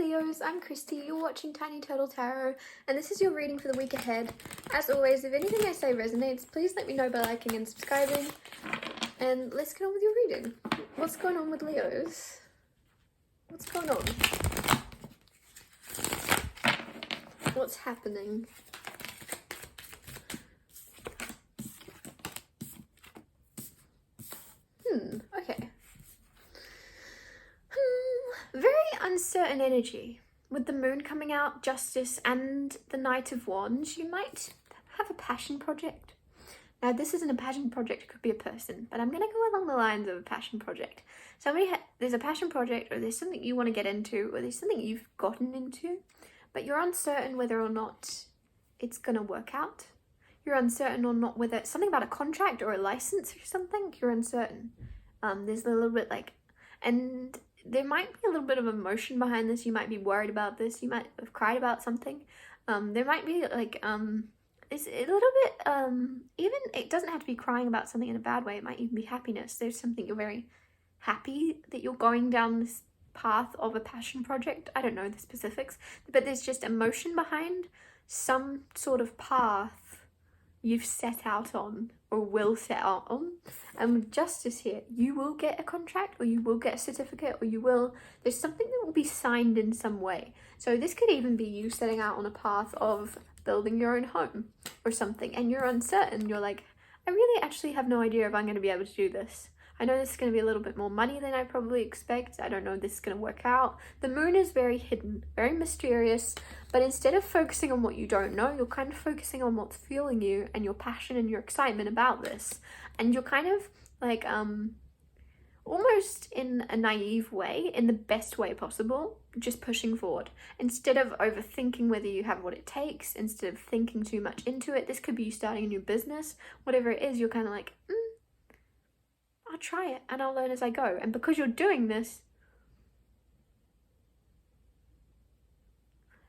Leos, I'm Christy, you're watching Tiny Turtle Tarot, and this is your reading for the week ahead. As always, if anything I say resonates, please let me know by liking and subscribing, and let's get on with your reading. What's going on with Leos? What's going on? What's happening? Okay. Very uncertain energy. With the moon coming out, justice, and the Knight of Wands, you might have a passion project. Now, this isn't a passion project, it could be a person, but I'm going to go along the lines of a passion project. There's a passion project, or there's something you want to get into, or there's something you've gotten into, but you're uncertain whether or not it's going to work out. You're uncertain or not whether it's something about a contract or a license or something. You're uncertain. There's a little bit and there might be a little bit of emotion behind this. You might be worried about this. You might have cried about something. There might be it's a little bit, even it doesn't have to be crying about something in a bad way. It might even be happiness. There's something you're very happy that you're going down this path of a passion project. I don't know the specifics, but there's just emotion behind some sort of path you've set out on or will set out on. And with justice here, you will get a contract, or you will get a certificate, or there's something that will be signed in some way. So this could even be you setting out on a path of building your own home or something, and you're uncertain. You're like, I really actually have no idea if I'm going to be able to do this. I know this is going to be a little bit more money than I probably expect. I don't know if this is going to work out. The moon is very hidden, very mysterious, but instead of focusing on what you don't know, you're kind of focusing on what's fueling you and your passion and your excitement about this. And you're kind of like, almost in a naive way, in the best way possible, just pushing forward. Instead of overthinking whether you have what it takes, instead of thinking too much into it, this could be you starting a new business, whatever it is, you're kind of like, I'll try it and I'll learn as I go. And because you're doing this,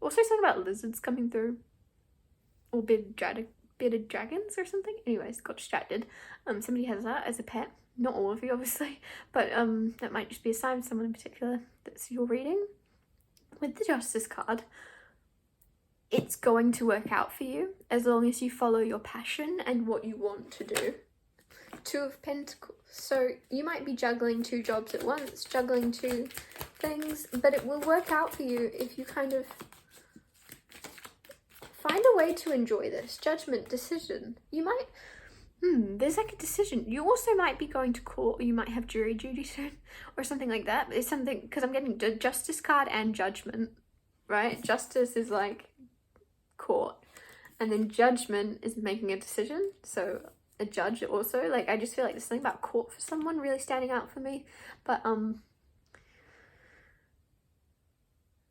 also something about lizards coming through, or bearded dragons or something. Anyways, got distracted. Somebody has that as a pet. Not all of you, obviously, but that might just be a sign of someone in particular that's your reading. With the Justice card, it's going to work out for you as long as you follow your passion and what you want to do. Two of Pentacles. So you might be juggling two jobs at once, juggling two things, but it will work out for you if you kind of find a way to enjoy this. Judgment, decision. You might, there's like a decision. You also might be going to court, or you might have jury duty soon, or something like that. But it's something, because I'm getting the Justice card and Judgment, right? Justice is like court, and then Judgment is making a decision. So a judge also, like, I just feel like there's something about court for someone really standing out for me. But I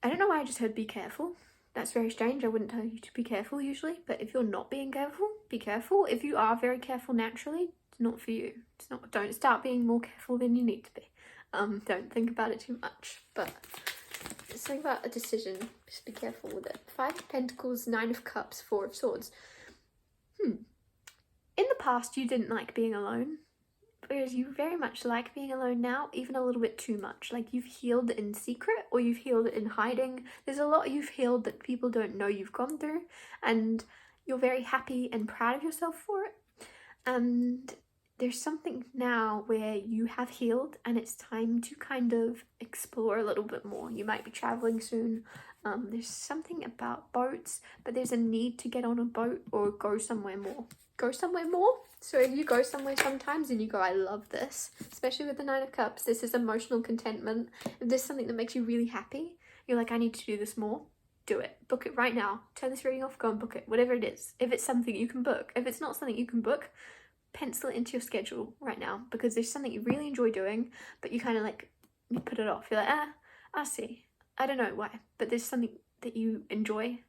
don't know why I just heard be careful. That's very strange. I wouldn't tell you to be careful usually, but if you're not being careful, be careful. If you are very careful naturally, it's not for you. Don't start being more careful than you need to be. Don't think about it too much, but it's something about a decision. Just be careful with it. 5 of Pentacles, 9 of Cups, 4 of Swords. In the past, you didn't like being alone, whereas you very much like being alone now, even a little bit too much. Like, you've healed in secret, or you've healed in hiding. There's a lot you've healed that people don't know you've gone through, and you're very happy and proud of yourself for it. And there's something now where you have healed, and it's time to kind of explore a little bit more. You might be traveling soon. There's something about boats, but there's a need to get on a boat or go somewhere more. So if you go somewhere sometimes and you go, I love this, especially with the 9 of Cups, this is emotional contentment. If there's something that makes you really happy, you're like, I need to do this more, do it. Book it right now. Turn this reading off, go and book it, whatever it is. If it's something you can book. If it's not something you can book, pencil it into your schedule right now, because there's something you really enjoy doing, but you kind of like, you put it off. You're like, I'll see. I don't know why, but there's something that you enjoy.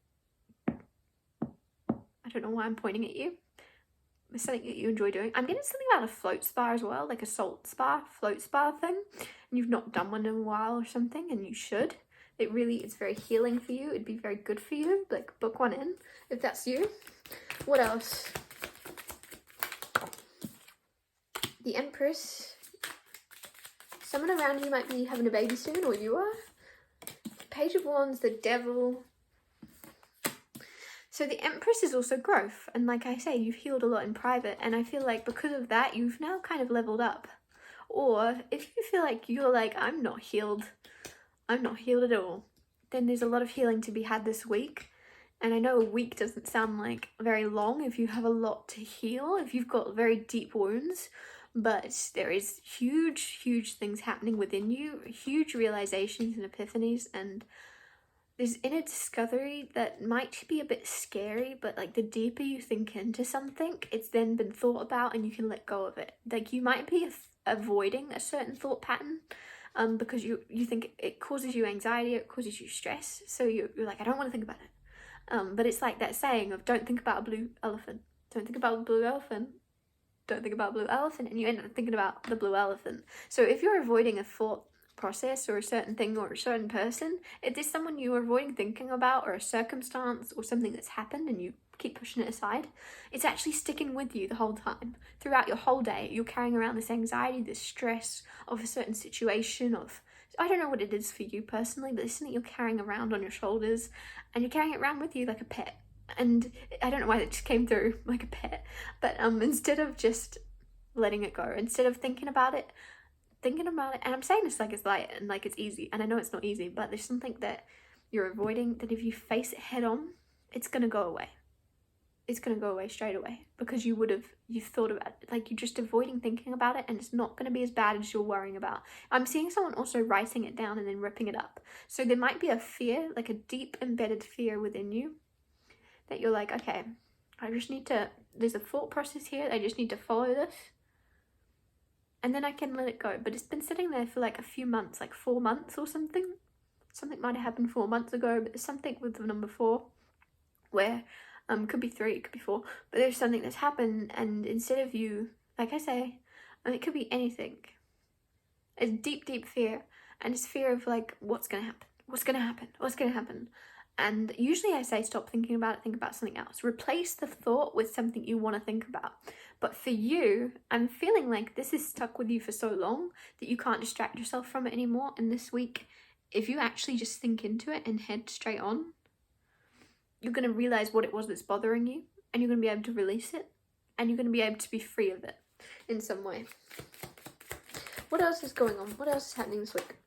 I don't know why I'm pointing at you. It's something that you enjoy doing. I'm getting something about a float spa as well, like a salt spa, float spa thing. And you've not done one in a while or something, and you should. It's very healing for you. It'd be very good for you. Like, book one in if that's you. What else? The Empress. Someone around you might be having a baby soon, or you are. Page of Wands, the Devil. So the Empress is also growth, and like I say, you've healed a lot in private, and I feel like because of that, you've now kind of leveled up. Or if you feel like you're like, I'm not healed at all, then there's a lot of healing to be had this week. And I know a week doesn't sound like very long if you have a lot to heal, if you've got very deep wounds, but there is huge things happening within you, huge realizations and epiphanies, and there's inner discovery that might be a bit scary, but like the deeper you think into something, it's then been thought about and you can let go of it. Like you might be avoiding a certain thought pattern because you think it causes you anxiety, it causes you stress, so you're like, I don't want to think about it. But it's like that saying of don't think about a blue elephant, don't think about a blue elephant, don't think about a blue elephant, and you end up thinking about the blue elephant. So if you're avoiding a thought process or a certain thing or a certain person, if there's someone you're avoiding thinking about or a circumstance or something that's happened and you keep pushing it aside, it's actually sticking with you the whole time. Throughout your whole day, you're carrying around this anxiety, this stress of a certain situation, of, I don't know what it is for you personally, but it's something you're carrying around on your shoulders and you're carrying it around with you like a pet. And I don't know why that just came through like a pet, but instead of just letting it go, instead of thinking about it, and I'm saying this like it's light and like it's easy, and I know it's not easy, but there's something that you're avoiding that if you face it head on, it's gonna go away. It's gonna go away straight away because you've thought about it. Like you're just avoiding thinking about it, and it's not gonna be as bad as you're worrying about. I'm seeing someone also writing it down and then ripping it up. So there might be a fear, like a deep embedded fear within you that you're like, okay, there's a thought process here, I just need to follow this. And then I can let it go. But it's been sitting there for like a few months, like 4 months or something. Something might have happened 4 months ago, but there's something with the number 4 where, could be 3, it could be 4, but there's something that's happened, and instead of you, like I say, it could be anything. It's deep fear, and it's fear of like, what's gonna happen? And usually I say stop thinking about it, think about something else. Replace the thought with something you want to think about. But for you, I'm feeling like this is stuck with you for so long that you can't distract yourself from it anymore. And this week, if you actually just think into it and head straight on, you're going to realize what it was that's bothering you, and you're going to be able to release it, and you're going to be able to be free of it in some way. What else is going on? What else is happening this week?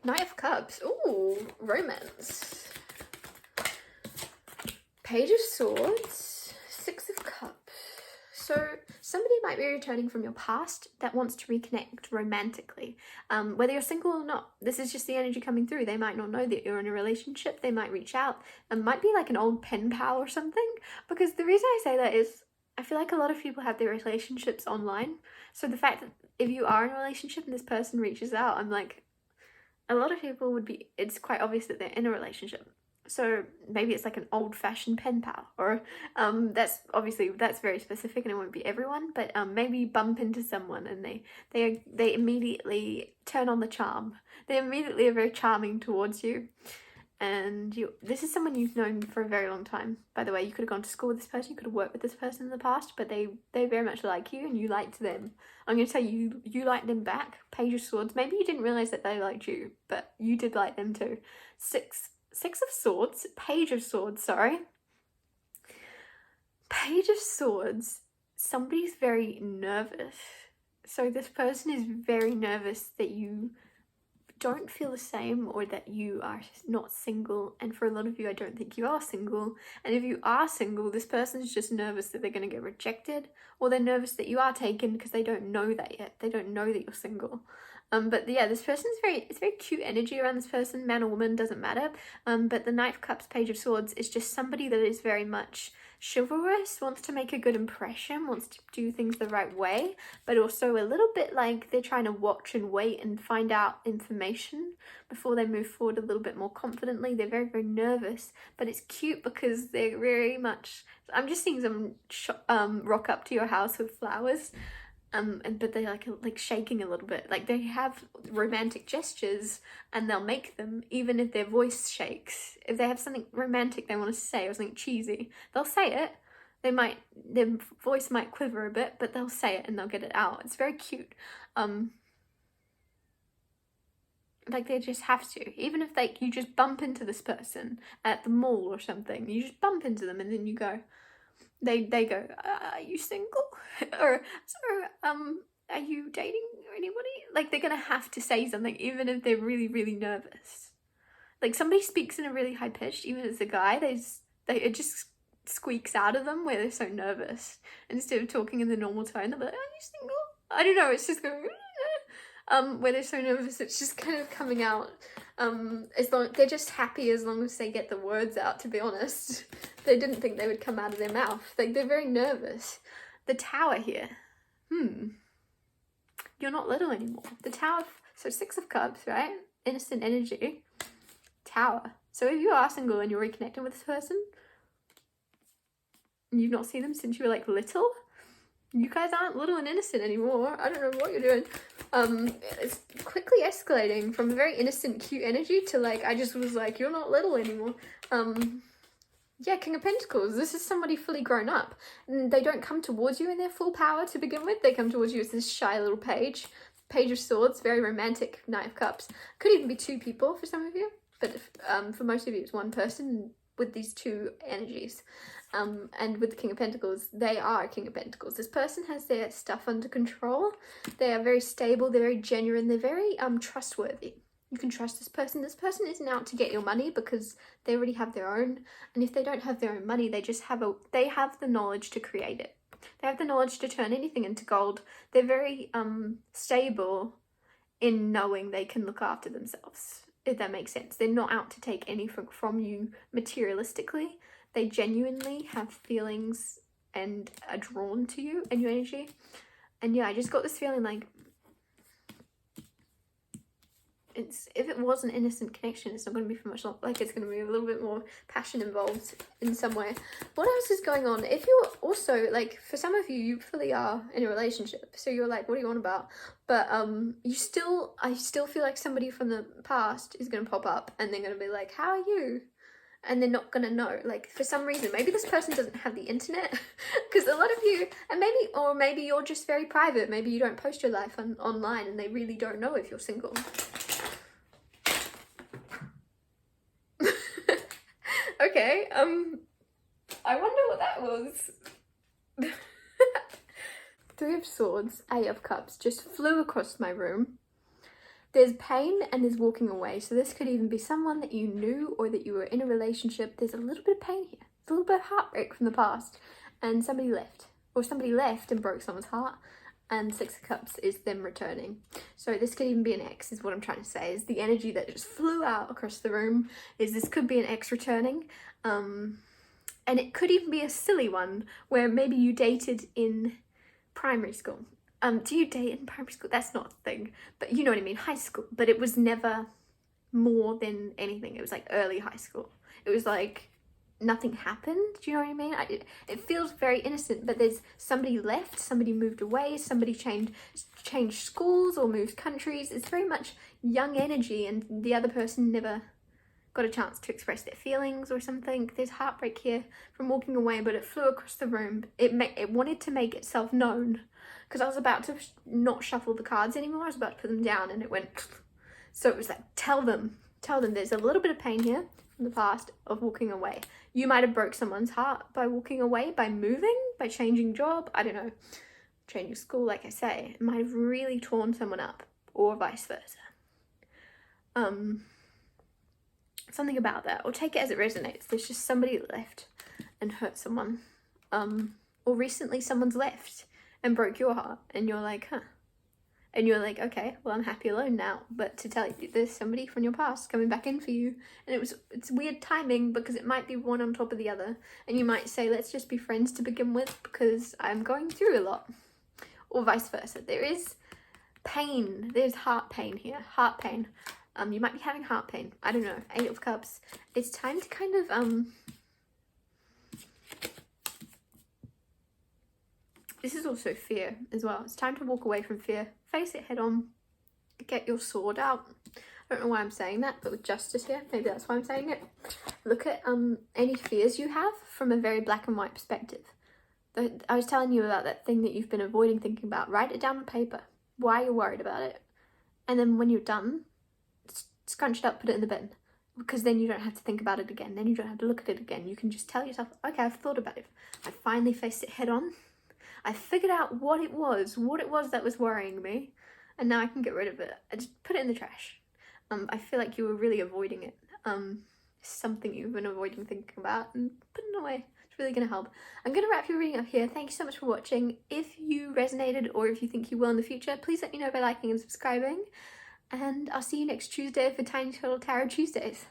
Knight of Cups. Ooh, romance. Page of Swords. 6 of Cups. So somebody might be returning from your past that wants to reconnect romantically. Whether you're single or not, this is just the energy coming through. They might not know that you're in a relationship. They might reach out. It might be like an old pen pal or something. Because the reason I say that is I feel like a lot of people have their relationships online. So the fact that if you are in a relationship and this person reaches out, I'm like, a lot of people it's quite obvious that they're in a relationship. So maybe it's like an old-fashioned pen pal, or that's very specific and it won't be everyone, but maybe bump into someone and they immediately turn on the charm. They immediately are very charming towards you. And this is someone you've known for a very long time. By the way, you could have gone to school with this person, you could have worked with this person in the past, but they very much like you and you liked them. I'm going to tell you, you liked them back. Page of Swords. Maybe you didn't realise that they liked you, but you did like them too. Six of Swords. Page of Swords, sorry. Page of Swords. Somebody's very nervous. So this person is very nervous that you don't feel the same, or that you are not single. And for a lot of you, I don't think you are single. And if you are single, this person's just nervous that they're going to get rejected, or they're nervous that you are taken because they don't know that yet. They don't know that you're single. But yeah, this person's it's very cute energy around this person, man or woman, doesn't matter. But the Knight of Cups, Page of Swords is just somebody that is very much chivalrous, wants to make a good impression, wants to do things the right way, but also a little bit like they're trying to watch and wait and find out information before they move forward a little bit more confidently. They're very nervous, but it's cute because they're very much, I'm just seeing them rock up to your house with flowers. But they're like shaking a little bit. Like they have romantic gestures and they'll make them even if their voice shakes. If they have something romantic they want to say or something cheesy, they'll say it. Their voice might quiver a bit, but they'll say it and they'll get it out. It's very cute. Like, they just have to. Even if, like, you just bump into this person at the mall or something, you just bump into them and then you go, they go, are you single? Or, are you dating anybody? Like, they're gonna have to say something, even if they're really, really nervous. Like, somebody speaks in a really high pitch, even as a guy, it just squeaks out of them where they're so nervous. Instead of talking in the normal tone, they'll be like, are you single? I don't know, it's just going, where they're so nervous, it's just kind of coming out. They're just happy as long as they get the words out, to be honest. They didn't think they would come out of their mouth. Like, they're very nervous. The Tower here. You're not little anymore. The Tower, so 6 of Cups, right? Innocent energy. Tower. So if you are single and you're reconnecting with this person, and you've not seen them since you were, like, little, you guys aren't little and innocent anymore. I don't know what you're doing. It's quickly escalating from a very innocent, cute energy to, like, I just was like, you're not little anymore. Yeah, King of Pentacles. This is somebody fully grown up. And they don't come towards you in their full power to begin with. They come towards you as this shy little page. Page of Swords, very romantic. Knight of Cups. Could even be 2 people for some of you. But for most of you, it's 1 person with these 2 energies. And with the King of Pentacles, they are King of Pentacles. This person has their stuff under control. They are very stable. They're very genuine. They're very trustworthy. You can trust this person. This person isn't out to get your money because they already have their own. And if they don't have their own money, they just have they have the knowledge to create it. They have the knowledge to turn anything into gold. They're very stable in knowing they can look after themselves, if that makes sense. They're not out to take anything from you materialistically. They genuinely have feelings and are drawn to you and your energy. And yeah, I just got this feeling like, if it was an innocent connection, it's not going to be for much longer. Like, it's going to be a little bit more passion involved in some way. What else is going on? If you're also, like, for some of you, you fully are in a relationship, so you're like, what do you want about? But I still feel like somebody from the past is going to pop up and they're going to be like, how are you? And they're not going to know. Like, for some reason, maybe this person doesn't have the internet, because a lot of you, and maybe you're just very private. Maybe you don't post your life online and they really don't know if you're single. Okay, I wonder what that was. 3 of Swords, 8 of Cups, just flew across my room. There's pain and there's walking away. So this could even be someone that you knew or that you were in a relationship. There's a little bit of pain here. It's a little bit of heartbreak from the past. And somebody left. Or somebody left and broke someone's heart. And 6 of Cups is them returning. So this could even be an ex, is what I'm trying to say. Is the energy that just flew out across the room. Is this could be an ex returning. And it could even be a silly one where maybe you dated in primary school. Do you date in primary school? That's not a thing. But you know what I mean, high school. But it was never more than anything. It was like early high school. It was like nothing happened. Do you know what I mean? It feels very innocent, but there's somebody left, somebody moved away, somebody changed schools or moved countries. It's very much young energy, and the other person never got a chance to express their feelings or something. There's heartbreak here from walking away, but it flew across the room. It wanted to make itself known, because I was about to not shuffle the cards anymore. I was about to put them down and it went. So it was like, tell them there's a little bit of pain here from the past of walking away. You might have broke someone's heart by walking away, by moving, by changing job, I don't know, changing school, like I say. It might have really torn someone up, or vice versa. Something about that, or take it as it resonates. There's just somebody left and hurt someone. Or recently someone's left and broke your heart, and you're like, huh. And you're like, okay, well, I'm happy alone now. But to tell you, there's somebody from your past coming back in for you. And it's weird timing, because it might be one on top of the other. And you might say, let's just be friends to begin with, because I'm going through a lot. Or vice versa. There is pain. There's heart pain here. Heart pain. You might be having heart pain. I don't know. 8 of Cups. It's time to kind of, this is also fear as well. It's time to walk away from fear. Face it head on. Get your sword out. I don't know why I'm saying that, but with justice here, maybe that's why I'm saying it. Look at any fears you have from a very black and white perspective. I was telling you about that thing that you've been avoiding thinking about. Write it down on paper. Why you're worried about it. And then when you're done, scrunch it up, put it in the bin, because then you don't have to think about it again. Then you don't have to look at it again. You can just tell yourself, okay, I've thought about it. I finally faced it head on. I figured out what it was that was worrying me, and now I can get rid of it. I just put it in the trash. I feel like you were really avoiding it. Something you've been avoiding thinking about, and putting it away. It's really going to help. I'm going to wrap your reading up here. Thank you so much for watching. If you resonated, or if you think you will in the future, please let me know by liking and subscribing. And I'll see you next Tuesday for Tiny Turtle Tarot Tuesdays.